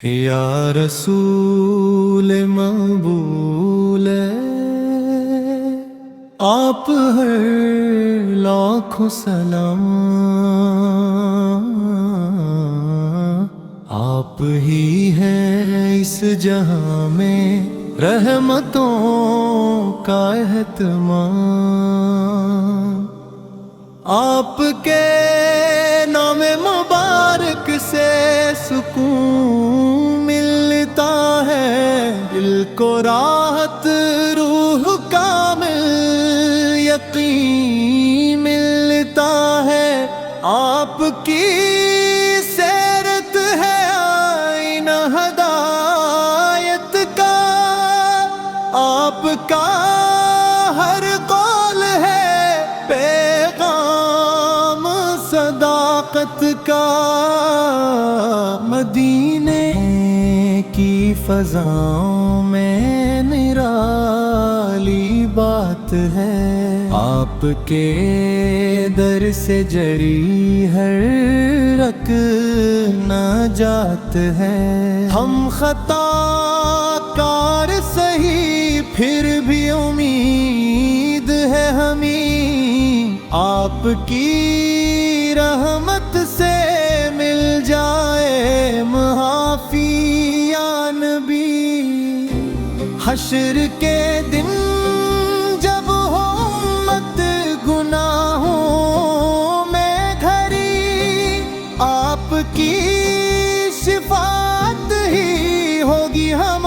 یا رسول مقبول آپ ہر لاکھوں سلام، آپ ہی ہیں اس جہاں میں رحمتوں کا اہتمام، آپ کے نام مبارک سے سکون ملتا ہے، دل کو راحت روح کامل یقین ملتا ہے، آپ کی سیرت ہے آئینہ ہدایت کا، آپ کا ہر قول ہے پیغام صداقت کا، مدینے کی فضاؤں میں نرالی بات ہے، آپ کے در سے جری ہر رگ نجات ہے، ہم خطا کار سہی پھر بھی امید ہے ہمیں، آپ کی رحمت سے مل جائے معافی یا نبی، حشر کے دن جب ہو امت گناہوں میں گھری، آپ کی شفاعت ہی ہوگی ہم